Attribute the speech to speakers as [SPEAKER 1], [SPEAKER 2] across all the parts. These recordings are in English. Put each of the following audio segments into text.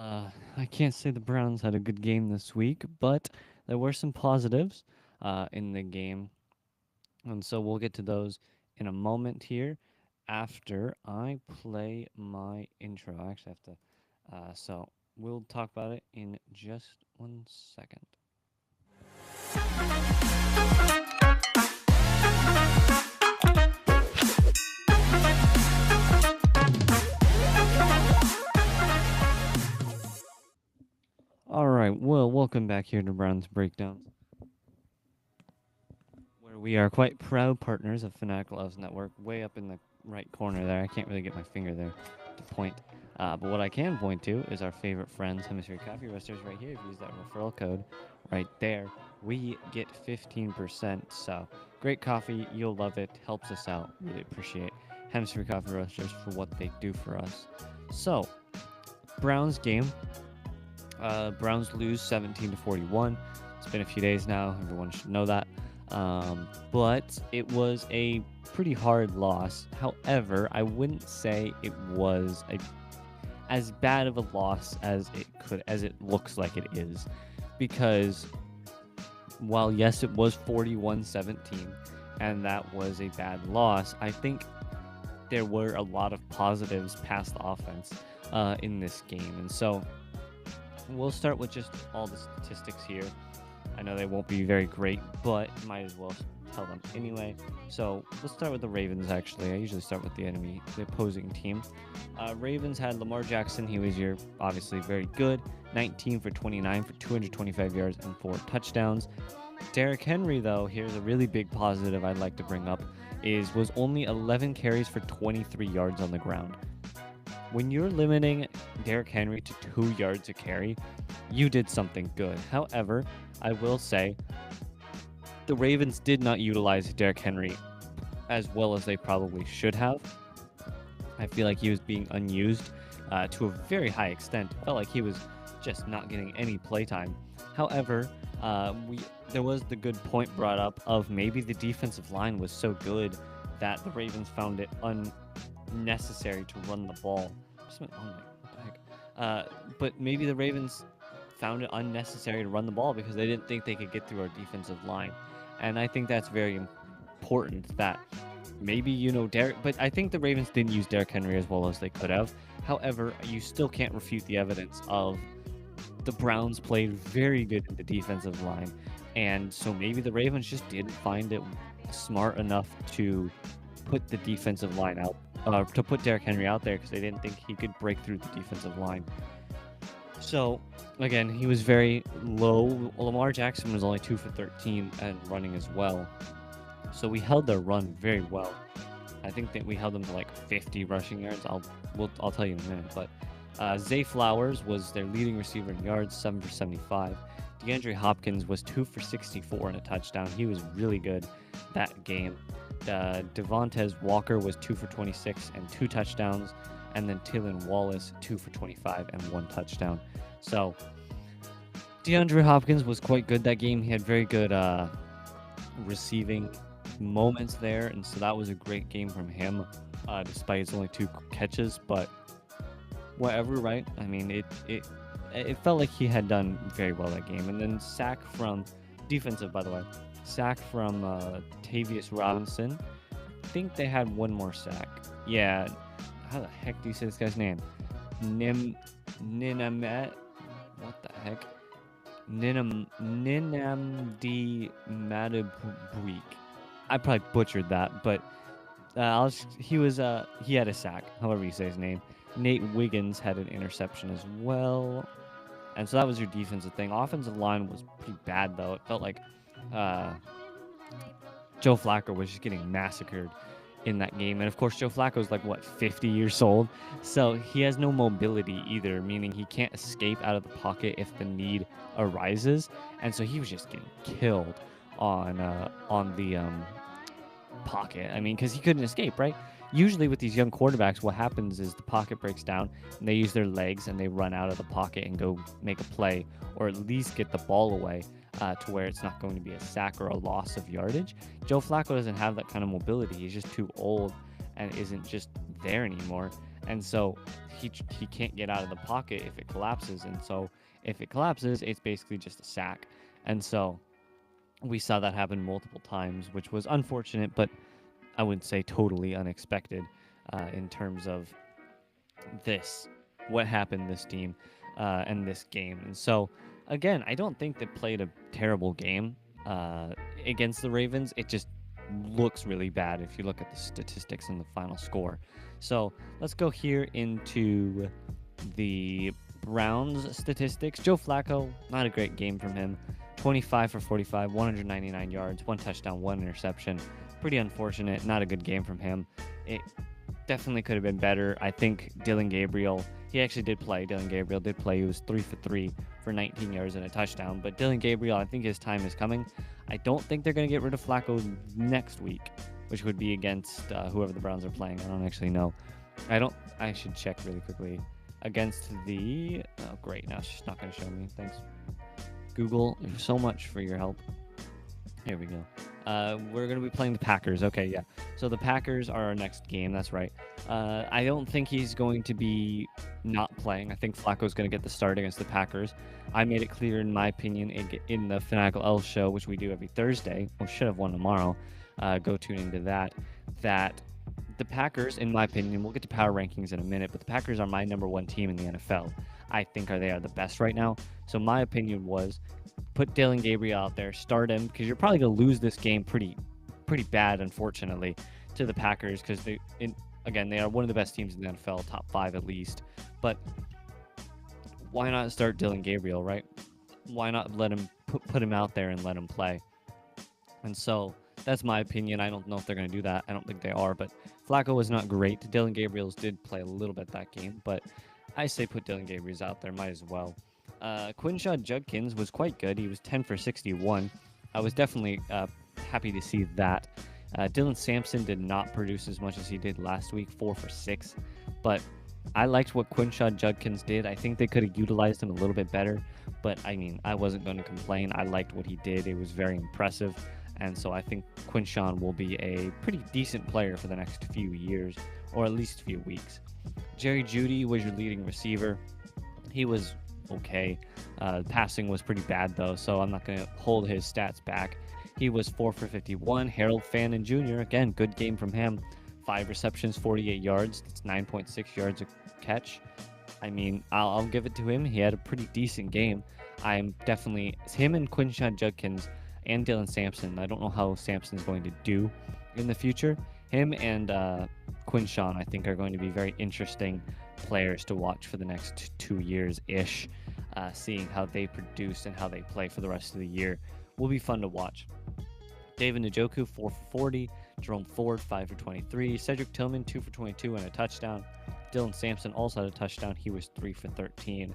[SPEAKER 1] I can't say the Browns had a good game this week, but there were some positives in the game, and so we'll get to those in a moment here after I play my intro. I actually have to, so we'll talk about it in just 1 second. All right, well, welcome back here to Browns Breakdowns, where we are quite proud partners of Fanatic Loves Network, way up in the right corner there. I can't really get my finger there to point. But what I can point to is our favorite friends, Hemisphere Coffee Roasters, right here. If you use that referral code right there, we get 15%. So great coffee. You'll love it. Helps us out. Really appreciate Hemisphere Coffee Roasters for what they do for us. So, Browns game. Browns lose 17-41. It's been a few days now. Everyone should know that. But it was a pretty hard loss. However, I wouldn't say it was as bad of a loss as it looks like it is, because while yes, it was 41-17, and that was a bad loss, I think there were a lot of positives past the offense in this game, and so we'll start with just all the statistics here. I know they won't be very great, but might as well tell them anyway. So let's start with the Ravens, actually. I usually start with the opposing team. Ravens had Lamar Jackson. He was obviously very good. 19 for 29 for 225 yards and 4 touchdowns. Derrick Henry, though, here's a really big positive I'd like to bring up, was only 11 carries for 23 yards on the ground. When you're limiting Derrick Henry to 2 yards a carry, you did something good. However, I will say the Ravens did not utilize Derrick Henry as well as they probably should have. I feel like he was being unused to a very high extent. It felt like he was just not getting any playtime. However, there was the good point brought up of maybe the defensive line was so good that the Ravens found it unnecessary to run the ball. What the heck? But maybe the Ravens found it unnecessary to run the ball because they didn't think they could get through our defensive line. And I think that's very important that maybe, Derek, but I think the Ravens didn't use Derrick Henry as well as they could have. However, you still can't refute the evidence of the Browns played very good in the defensive line. And so maybe the Ravens just didn't find it smart enough to put the defensive line out, to put Derrick Henry out there because they didn't think he could break through the defensive line. So, again, he was very low. Lamar Jackson was only 2 for 13 and running as well. So we held their run very well. I think that we held them to like 50 rushing yards. I'll tell you in a minute. But Zay Flowers was their leading receiver in yards, 7 for 75. DeAndre Hopkins was 2 for 64 and a touchdown. He was really good that game. Devontae Walker was 2 for 26 and 2 touchdowns. And then Tylan Wallace, 2 for 25 and 1 touchdown. So DeAndre Hopkins was quite good that game. He had very good receiving moments there, and so that was a great game from him, despite his only 2 catches. But whatever, right? I mean, it felt like he had done very well that game. And then sack from defensive, by the way, sack from Tavius Robinson. I think they had one more sack. Yeah. How the heck do you say this guy's name? Ninamet. What the heck? Ninamdi Matabuik. I probably butchered that, but he had a sack, however you say his name. Nate Wiggins had an interception as well. And so that was your defensive thing. Offensive line was pretty bad, though. It felt like Joe Flacco was just getting massacred in that game. And of course, Joe Flacco is like, 50 years old? So he has no mobility either, meaning he can't escape out of the pocket if the need arises. And so he was just getting killed on the pocket. I mean, because he couldn't escape, right? Usually with these young quarterbacks, what happens is the pocket breaks down and they use their legs and they run out of the pocket and go make a play, or at least get the ball away to where it's not going to be a sack or a loss of yardage. Joe Flacco doesn't have that kind of mobility. He's just too old and isn't just there anymore. and so he can't get out of the pocket if it collapses, and so if it collapses, it's basically just a sack, and so we saw that happen multiple times, which was unfortunate, but I wouldn't say totally unexpected in terms of this, what happened this team and this game. And so, again, I don't think they played a terrible game against the Ravens. It just looks really bad if you look at the statistics and the final score. So let's go here into the Browns statistics. Joe Flacco, not a great game from him. 25 for 45, 199 yards, 1 touchdown, 1 interception. Pretty unfortunate. Not a good game from him. It definitely could have been better. I think Dylan Gabriel, he actually did play. Dylan Gabriel did play. He was 3 for 3 for 19 yards and a touchdown. But Dylan Gabriel, I think his time is coming. I don't think they're going to get rid of Flacco next week, which would be against whoever the Browns are playing. I don't actually know. I should check really quickly. Against the... Oh, great. Now it's just not going to show me. Thanks, Google, so much for your help. Here we go. We're going to be playing the Packers. Okay, yeah. So the Packers are our next game. That's right. I don't think he's going to be not playing. I think Flacco's going to get the start against the Packers. I made it clear, in my opinion, in the Fanatical Elves show, which we do every Thursday, or should have one tomorrow. Go tune into that. That the Packers, in my opinion, we'll get to power rankings in a minute, but the Packers are my number 1 team in the NFL. I think they are the best right now. So my opinion was put Dylan Gabriel out there, start him, because you're probably going to lose this game pretty bad, unfortunately, to the Packers, because they are one of the best teams in the NFL, top 5 at least. But why not start Dylan Gabriel, right? Why not let him put him out there and let him play? And so that's my opinion. I don't know if they're going to do that. I don't think they are, but Flacco was not great. Dylan Gabriel's did play a little bit that game, but I say put Dylan Gabriel's out there, might as well. Quinshaw Judkins was quite good. He was 10 for 61. I was definitely happy to see that. Dylan Sampson did not produce as much as he did last week, 4 for 6. But I liked what Quinshaw Judkins did. I think they could have utilized him a little bit better. But, I mean, I wasn't going to complain. I liked what he did. It was very impressive. And so I think Quinshaw will be a pretty decent player for the next few years, or at least a few weeks. Jerry Jeudy was your leading receiver. He was okay. Passing was pretty bad, though, so I'm not going to hold his stats back. He was 4 for 51. Harold Fannin Jr., again, good game from him. 5 receptions, 48 yards. That's 9.6 yards a catch. I mean, I'll give it to him. He had a pretty decent game. I'm definitely... Him and Quinshaw Judkins and Dylan Sampson. I don't know how Sampson's going to do in the future. Him and Quinshaw, I think, are going to be very interesting players to watch for the next 2 years-ish. Seeing how they produce and how they play for the rest of the year will be fun to watch. David Njoku, 4 for 40. Jerome Ford, 5 for 23. Cedric Tillman, 2 for 22 and a touchdown. Dylan Sampson also had a touchdown. He was 3 for 13.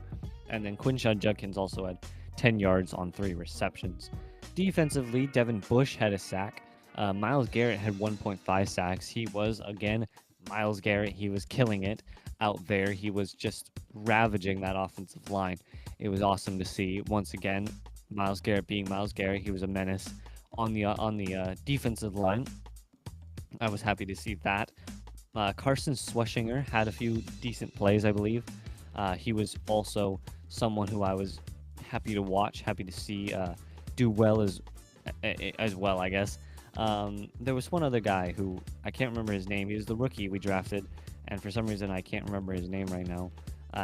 [SPEAKER 1] And then Quinshaw Judkins also had 10 yards on 3 receptions. Defensively, Devin Bush had a sack. Myles Garrett had 1.5 sacks. He was, again, Myles Garrett. He was killing it out there. He was just ravaging that offensive line. It was awesome to see. Once again, Myles Garrett being Myles Garrett, he was a menace on the defensive line. I was happy to see that. Carson Sweshinger had a few decent plays, I believe. He was also someone who I was happy to watch, happy to see do well as well, I guess. There was one other guy who I can't remember his name. He was the rookie we drafted, and for some reason I can't remember his name right now.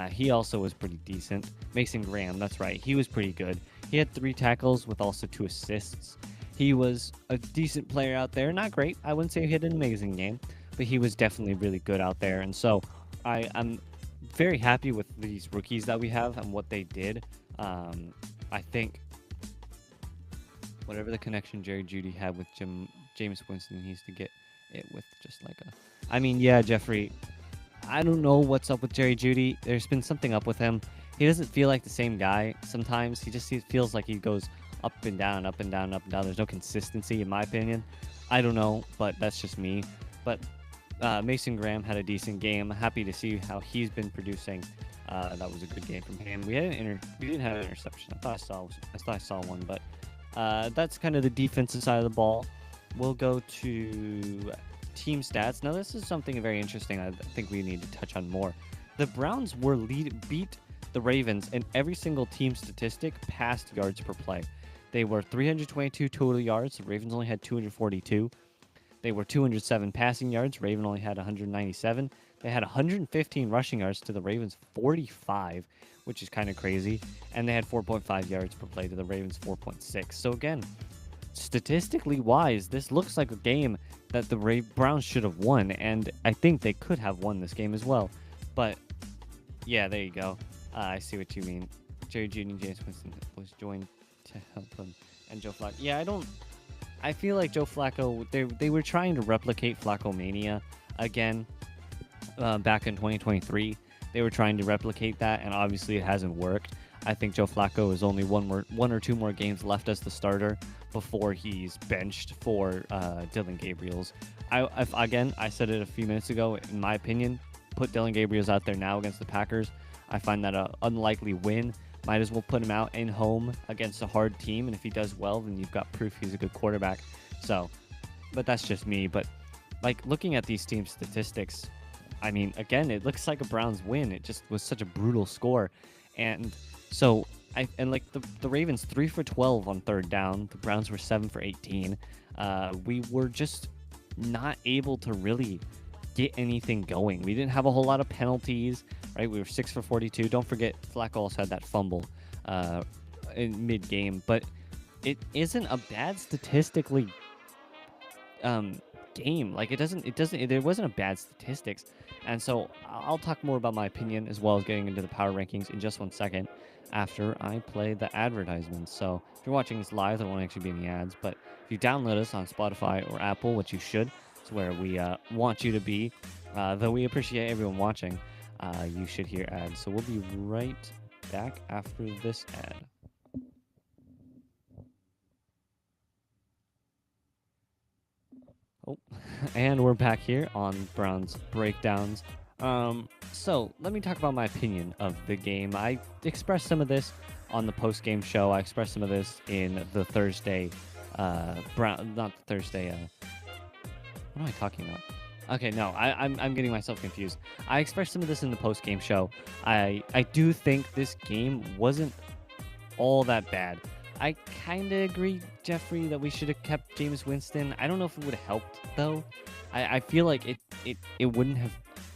[SPEAKER 1] He also was pretty decent. Mason Graham, that's right. He was pretty good. He had 3 tackles with also 2 assists. He was a decent player out there. Not great. I wouldn't say he had an amazing game, but he was definitely really good out there. And so I'm very happy with these rookies that we have and what they did. I think whatever the connection Jerry Jeudy had with Jameis Winston, he needs to get it with just like a... I mean, yeah, Jeffrey, I don't know what's up with Jerry Jeudy. There's been something up with him. He doesn't feel like the same guy sometimes. He feels like he goes up and down, up and down, up and down. There's no consistency, in my opinion. I don't know, but that's just me. But Mason Graham had a decent game. Happy to see how he's been producing. That was a good game from him. We didn't have an interception. I thought I saw one, but that's kind of the defensive side of the ball. We'll go to team stats. Now, this is something very interesting I think we need to touch on more. The Browns beat the Ravens in every single team statistic past yards per play. They were 322 total yards. The Ravens only had 242. They were 207 passing yards. Raven only had 197. They had 115 rushing yards to the Ravens 45, which is kind of crazy. And they had 4.5 yards per play to the Ravens 4.6. So again, statistically wise, this looks like a game that the Browns should have won, and I think they could have won this game as well. But yeah, there you go. I see what you mean. Jerry Jeudy and James Winston was joined to help him, and Joe Flacco. Yeah, I feel like Joe Flacco. They were trying to replicate Flacco Mania again back in 2023. They were trying to replicate that, and obviously it hasn't worked. I think Joe Flacco is only one or two more games left as the starter before he's benched for Dylan Gabriels. I said it a few minutes ago. In my opinion, put Dylan Gabriels out there now against the Packers. I find that an unlikely win. Might as well put him out in home against a hard team, and if he does well, then you've got proof he's a good quarterback. So, but that's just me. But like looking at these team statistics, I mean, again, it looks like a Browns win. It just was such a brutal score, and so the Ravens 3 for 12 on third down. The Browns were 7 for 18. We were just not able to really get anything going. We didn't have a whole lot of penalties, right? We were 6 for 42. Don't forget, Flacco also had that fumble in mid-game, but it isn't a bad statistically game. Like there wasn't a bad statistics. And so I'll talk more about my opinion as well as getting into the power rankings in just 1 second after I play the advertisements. So if you're watching this live, there won't actually be any ads, but if you download us on Spotify or Apple, which you should, it's where we want you to be, though we appreciate everyone watching, you should hear ads. So we'll be right back after this ad. Oh, and we're back here on Browns Breakdowns. So let me talk about my opinion of the game. I expressed some of this on the post-game show. I expressed some of this in the Thursday, not the Thursday. What am I talking about? Okay, no, I'm getting myself confused. I expressed some of this in the post-game show. I do think this game wasn't all that bad. I kind of agree, Jeffrey, that we should have kept Jameis Winston. I don't know if it would have helped, though. I feel like it wouldn't have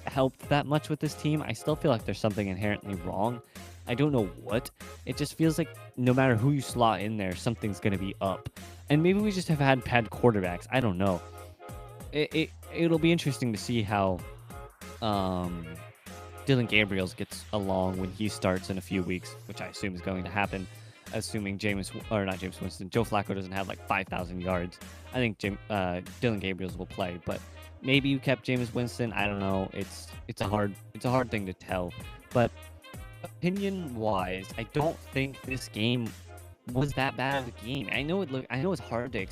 [SPEAKER 1] helped that much with this team. I still feel like there's something inherently wrong. I don't know what. It just feels like no matter who you slot in there, something's going to be up. And maybe we just have had bad quarterbacks. I don't know. It'll be interesting to see how Dylan Gabriels gets along when he starts in a few weeks, which I assume is going to happen, assuming Joe Flacco doesn't have like 5,000 yards. I think Dylan Gabriels will play, but maybe you kept Jameis Winston. I don't know. It's a hard thing to tell. But opinion wise, I don't think this game was that bad of a game. I know it's hard to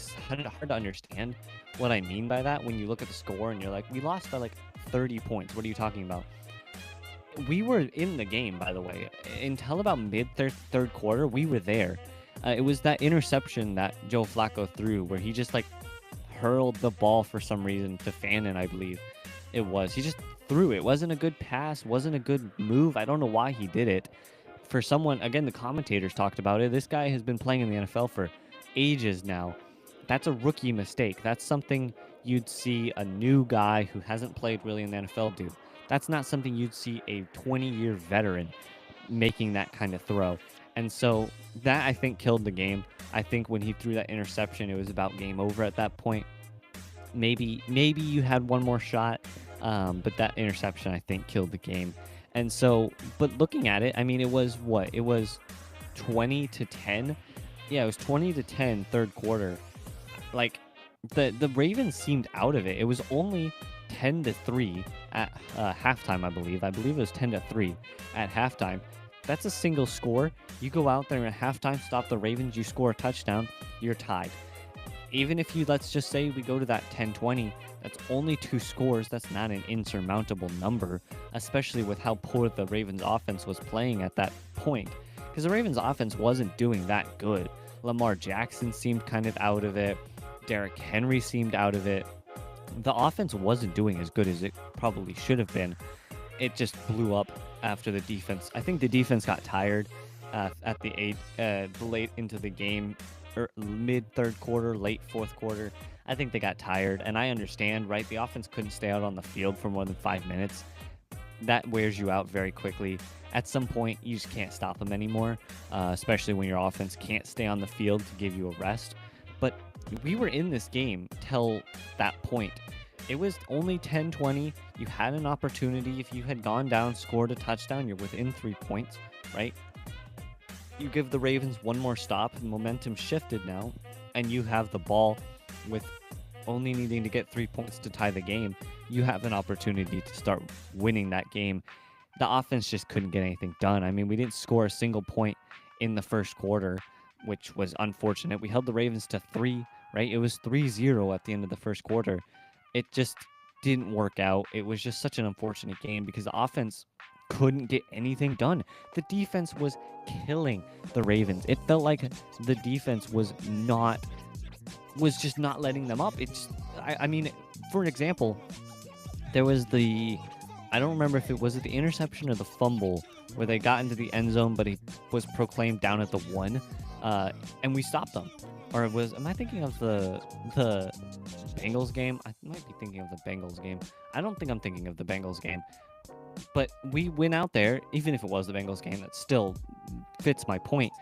[SPEAKER 1] understand what I mean by that when you look at the score and you're like, we lost by like 30 points. What are you talking about? We were in the game, by the way. Until about third quarter, we were there. It was that interception that Joe Flacco threw where he just like hurled the ball for some reason to Fannin, I believe it was. He just threw it. It wasn't a good pass, wasn't a good move. I don't know why he did it. For someone, again, the commentators talked about it. This guy has been playing in the NFL for ages now. That's a rookie mistake. That's something you'd see a new guy who hasn't played really in the NFL do. That's not something you'd see a 20-year veteran making that kind of throw. And so that, I think, killed the game. I think when he threw that interception, it was about game over at that point. Maybe you had one more shot, but that interception, I think, killed the game. And so, but looking at it, I mean, it was what? It was 20-10. Yeah, it was 20-10 third quarter. Like, the Ravens seemed out of it. It was only 10-3 at halftime, I believe. I believe it was 10-3 at halftime. That's a single score. You go out there at halftime, stop the Ravens, you score a touchdown, you're tied. Even if you, let's just say we go to that 10-20, that's only 2 scores. That's not an insurmountable number, especially with how poor the Ravens offense was playing at that point. Because the Ravens offense wasn't doing that good. Lamar Jackson seemed kind of out of it. Derrick Henry seemed out of it. the offense wasn't doing as good as it probably should have been. It just blew up after the defense. I think the defense got tired at the late into the game, or mid third quarter, late fourth quarter. I think they got tired, and I understand, right? The offense couldn't stay out on the field for more than 5 minutes. That wears you out very quickly. At some point, you just can't stop them anymore, especially when your offense can't stay on the field to give you a rest. But we were in this game till that point. It was only 10-20. You had an opportunity. If you had gone down, scored a touchdown, you're within 3 points, right? You give the Ravens one more stop, and momentum shifted now, and you have the ball with only needing to get 3 points to tie the game. You have an opportunity to start winning that game. The offense just couldn't get anything done. I mean, we didn't score a single point in the first quarter, which was unfortunate. We held the Ravens to 3, right? It was 3-0 at the end of the first quarter. It just didn't work out. It was just such an unfortunate game because the offense couldn't get anything done. The defense was killing the Ravens. It felt like the defense was just not letting them up. I mean, for an example, there was I don't remember if it was the interception or the fumble where they got into the end zone, but he was proclaimed down at the 1, and we stopped them. Or am I thinking of the Bengals game? I might be thinking of the Bengals game. I don't think I'm thinking of the Bengals game. But we went out there, even if it was the Bengals game, that still fits my point.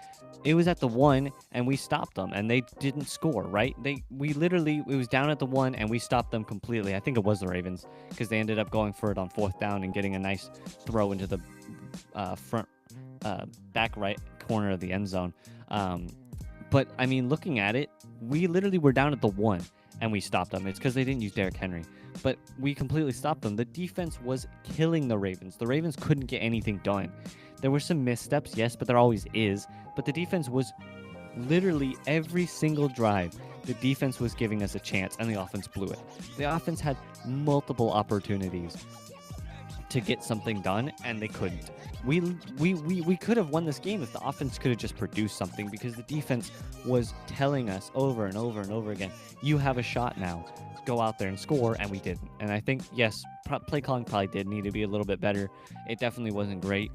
[SPEAKER 1] It was at the 1, and we stopped them, and they didn't score, right? It was down at the 1, and we stopped them completely. I think it was the Ravens, because they ended up going for it on 4th down and getting a nice throw into the back right corner of the end zone. But, I mean, looking at it, we literally were down at the 1, and we stopped them. It's because they didn't use Derrick Henry. But we completely stopped them. The defense was killing the Ravens. The Ravens couldn't get anything done. There were some missteps, yes, but there always is. But the defense was literally every single drive. The defense was giving us a chance, and the offense blew it. The offense had multiple opportunities to get something done, and they couldn't. We could have won this game if the offense could have just produced something, because the defense was telling us over and over and over again, you have a shot now. Go out there and score, and we didn't. And I think, yes, play calling probably did need to be a little bit better. It definitely wasn't great.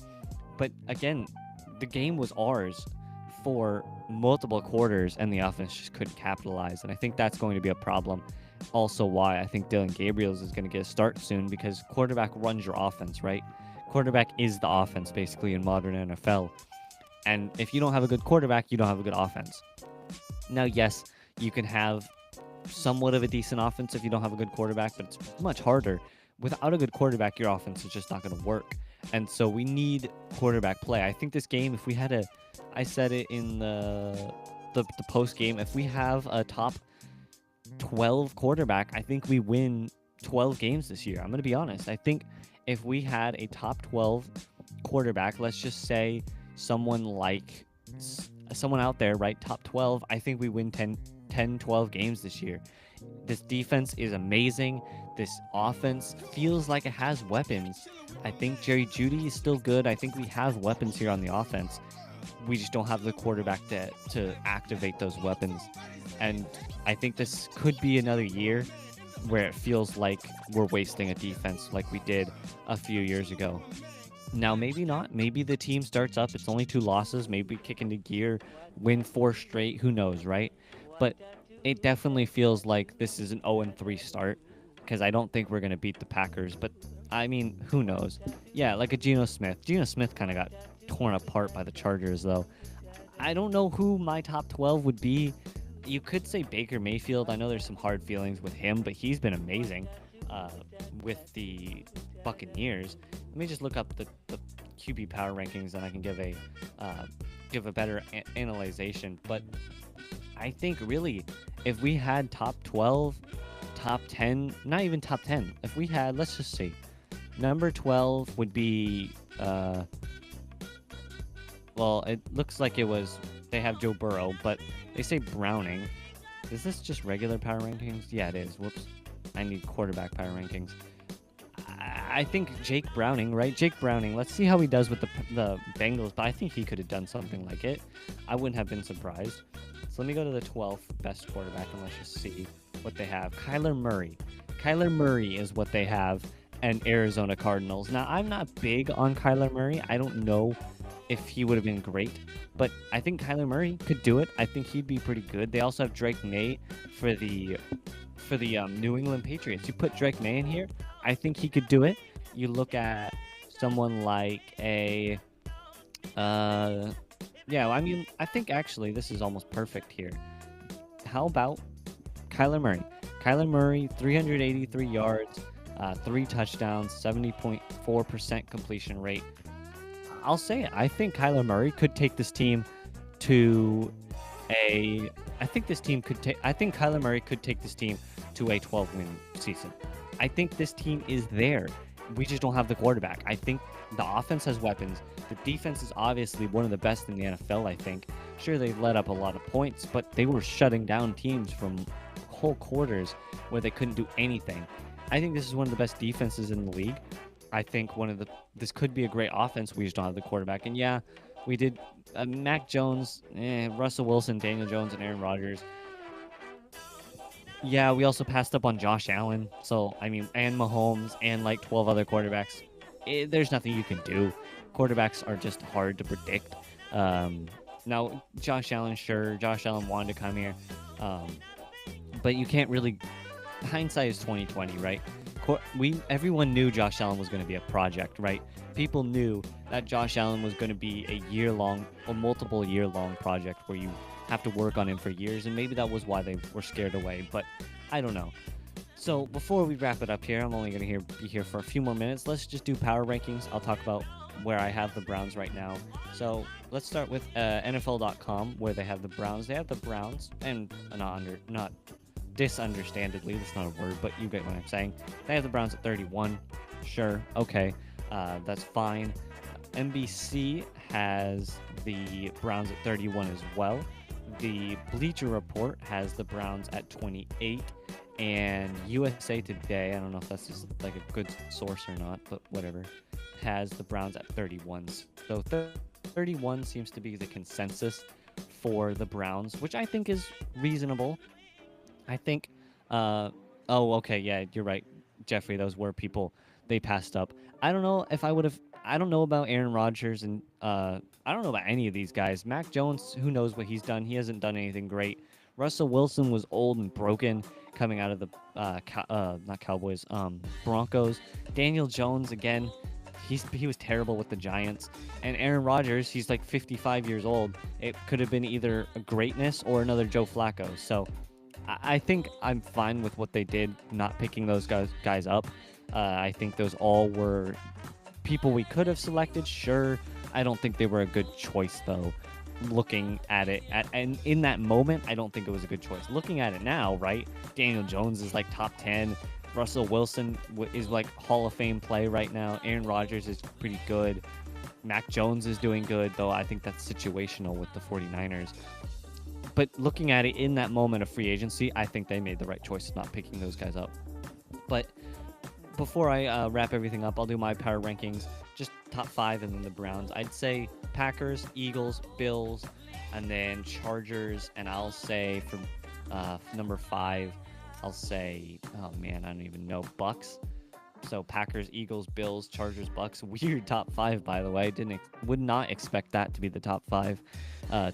[SPEAKER 1] But again, the game was ours for multiple quarters, and the offense just couldn't capitalize. And I think that's going to be a problem. Also why I think Dylan Gabriels is going to get a start soon, because quarterback runs your offense, right? Quarterback is the offense, basically, in modern NFL. And if you don't have a good quarterback, you don't have a good offense. Now, yes, you can have somewhat of a decent offense if you don't have a good quarterback, but it's much harder. Without a good quarterback, your offense is just not going to work. And so we need quarterback play. I think this game, if we had I said it in the post game, if we have a top 12 quarterback, I think we win 12 games this year. I'm going to be honest. I think if we had a top 12 quarterback, let's just say someone out there, right? Top 12, I think we win 10, 12 games this year. This defense is amazing. This offense feels like it has weapons. I think Jerry Jeudy is still good. I think we have weapons here on the offense. We just don't have the quarterback to activate those weapons. And I think this could be another year where it feels like we're wasting a defense like we did a few years ago. Now, maybe not. Maybe the team starts up. It's only 2 losses. Maybe kick into gear, win 4 straight. Who knows, right? But it definitely feels like this is an 0-3 start, because I don't think we're going to beat the Packers. But, I mean, who knows? Yeah, like a Geno Smith. Geno Smith kind of got torn apart by the Chargers, though. I don't know who my top 12 would be. You could say Baker Mayfield. I know there's some hard feelings with him, but he's been amazing with the Buccaneers. Let me just look up the QB power rankings, and I can give a better analyzation. But I think really, if we had top 12, top 10, not even top 10, if we had, let's just see, number 12 would be, well, it looks like they have Joe Burrow, but they say Browning. Is this just regular power rankings? Yeah, it is. Whoops. I need quarterback power rankings. I think Jake Browning, right? Jake Browning. Let's see how he does with the Bengals, but I think he could have done something like it. I wouldn't have been surprised. So let me go to the 12th best quarterback, and let's just see what they have. Kyler Murray. Kyler Murray is what they have, and Arizona Cardinals. Now, I'm not big on Kyler Murray. I don't know if he would have been great, but I think Kyler Murray could do it. I think he'd be pretty good. They also have Drake May for the New England Patriots. You put Drake May in here, I think he could do it. You look at someone like a, yeah, I mean, I think actually this is almost perfect here. How about Kyler Murray? Kyler Murray, 383 yards, 3 touchdowns, 70.4% completion rate. I'll say it. I think Kyler Murray could take this team to a. I think this team could take. I think Kyler Murray could take this team to a 12-win season. I think this team is there. We just don't have the quarterback. I think the offense has weapons. The defense is obviously one of the best in the NFL, I think. Sure, they let up a lot of points, but they were shutting down teams from whole quarters where they couldn't do anything. I think this is one of the best defenses in the league. I think this could be a great offense. We just don't have the quarterback. And yeah, we did Mac Jones, Russell Wilson, Daniel Jones, and Aaron Rodgers. Yeah, we also passed up on Josh Allen. So, I mean, and Mahomes and like 12 other quarterbacks. There's nothing you can do. Quarterbacks are just hard to predict. Now, Josh Allen, sure. Josh Allen wanted to come here. But you can't really. Hindsight is 2020, right? Everyone knew Josh Allen was going to be a project, right? People knew that Josh Allen was going to be a year-long or multiple year-long project where you have to work on him for years, and maybe that was why they were scared away, but I don't know. So before we wrap it up here, I'm only going to be here for a few more minutes. Let's just do power rankings. I'll talk about where I have the Browns right now. So let's start with NFL.com, where they have the Browns. They have the Browns, and not disunderstandably, that's not a word, but you get what I'm saying. They have the Browns at 31. Sure, okay, that's fine. NBC has the Browns at 31 as well. The Bleacher Report has the Browns at 28. And USA Today, I don't know if that's just like a good source or not, but whatever, has the Browns at 31. So 31 seems to be the consensus for the Browns, which I think is reasonable. I think, okay, yeah, you're right, Jeffrey, those were people they passed up. I don't know if I would have, I don't know about Aaron Rodgers, and I don't know about any of these guys. Mac Jones, who knows what he's done? He hasn't done anything great. Russell Wilson was old and broken coming out of the, not Cowboys, Broncos. Daniel Jones, again, he was terrible with the Giants. And Aaron Rodgers, he's like 55 years old. It could have been either a greatness or another Joe Flacco. So I think I'm fine with what they did, not picking those guys up. I think those all were people we could have selected, sure. I don't think they were a good choice, though. Looking at it, and in that moment, I don't think it was a good choice. Looking at it now, right? Daniel Jones is like top 10. Russell Wilson is like Hall of Fame play right now. Aaron Rodgers is pretty good. Mac Jones is doing good, though I think that's situational with the 49ers. But looking at it in that moment of free agency, I think they made the right choice not picking those guys up. But before I wrap everything up, I'll do my power rankings, just top 5 and then the Browns. I'd say Packers, Eagles, Bills, and then Chargers, and I'll say for number 5, I'll say, oh man, I don't even know, Bucks. So Packers, Eagles, Bills, Chargers, Bucks. Weird top 5, by the way. Would not expect that to be the top 5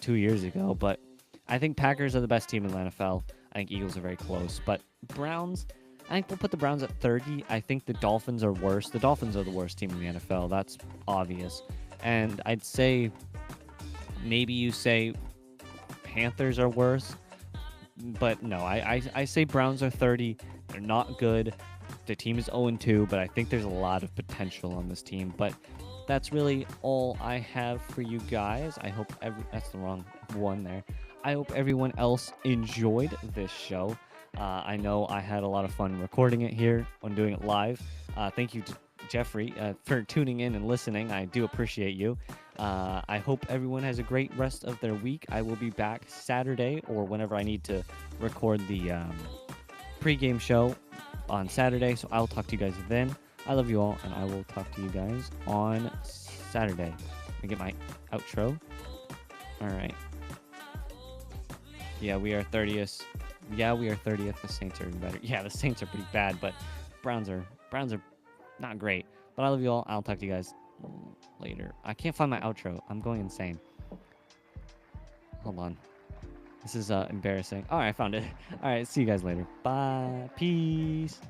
[SPEAKER 1] 2 years ago, but I think Packers are the best team in the NFL. I think Eagles are very close, but Browns, I think we'll put the Browns at 30. I think the Dolphins are worse. The Dolphins are the worst team in the NFL. That's obvious. And I'd say maybe you say Panthers are worse, but no, I say Browns are 30. They're not good. The team is 0-2, but I think there's a lot of potential on this team. But that's really all I have for you guys. I hope that's the wrong one there. I hope everyone else enjoyed this show. I know I had a lot of fun recording it here on doing it live. Thank you to Jeffrey for tuning in and listening. I do appreciate you. I hope everyone has a great rest of their week. I will be back Saturday or whenever I need to record the pregame show on Saturday. So I'll talk to you guys then. I love you all, and I will talk to you guys on Saturday. Let me get my outro. All right. Yeah, we are 30th. Yeah, we are 30th. The Saints are even better. Yeah, the Saints are pretty bad, but Browns are not great. But I love you all. I'll talk to you guys later. I can't find my outro. I'm going insane. Hold on. This is embarrassing. All right, I found it. All right, see you guys later. Bye. Peace.